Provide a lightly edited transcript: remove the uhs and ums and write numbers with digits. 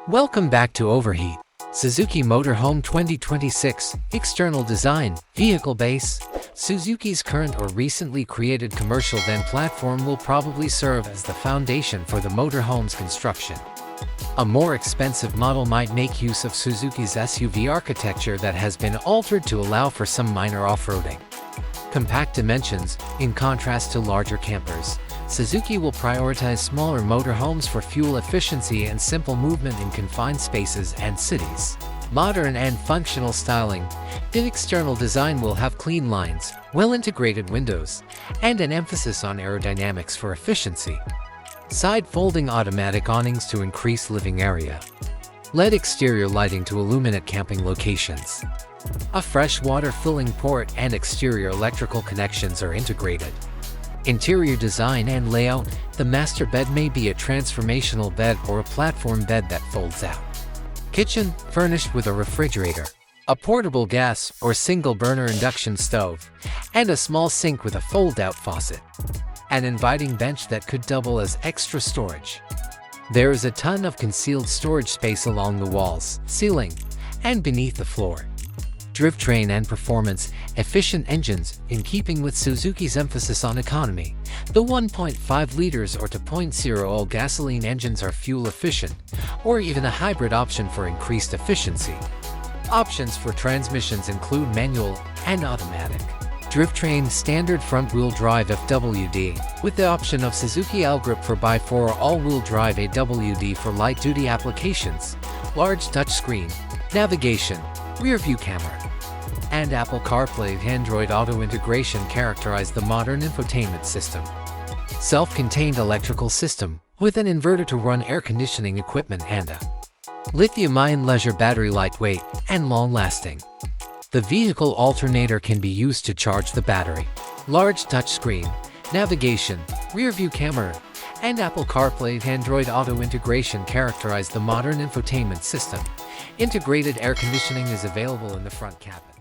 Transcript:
Welcome back to Overheat. Suzuki Motorhome 2026. External design, vehicle base. Suzuki's current or recently created commercial van platform will probably serve as the foundation for the motorhome's construction. A more expensive model might make use of Suzuki's SUV architecture that has been altered to allow for some minor off-roading. Compact dimensions, in contrast to larger campers, Suzuki will prioritize smaller motorhomes for fuel efficiency and simple movement in confined spaces and cities. Modern and functional styling. The external design will have clean lines, well-integrated windows, and an emphasis on aerodynamics for efficiency. Side folding automatic awnings to increase living area. LED exterior lighting to illuminate camping locations. A fresh water filling port and exterior electrical connections are integrated. Interior design and layout. The master bed may be a transformational bed or a platform bed that folds out. Kitchen, furnished with a refrigerator, a portable gas or single-burner induction stove, and a small sink with a fold-out faucet. An inviting bench that could double as extra storage. There is a ton of concealed storage space along the walls, ceiling, and beneath the floor. Drivetrain and performance. Efficient engines, in keeping with Suzuki's emphasis on economy. The 1.5 liters or 2.0 all gasoline engines are fuel efficient, or even a hybrid option for increased efficiency. Options for transmissions include manual and automatic. Drivetrain standard front-wheel drive FWD, with the option of Suzuki L-Grip for by-4 or all-wheel drive AWD for light-duty applications. Large touchscreen, navigation, rear-view camera, and Apple CarPlay Android Auto integration characterize the modern infotainment system. Self-contained electrical system, with an inverter to run air conditioning equipment and a lithium-ion leisure battery, lightweight and long-lasting. The vehicle alternator can be used to charge the battery. Large touchscreen, navigation, rear-view camera, and Apple CarPlay Android Auto integration characterize the modern infotainment system. Integrated air conditioning is available in the front cabin.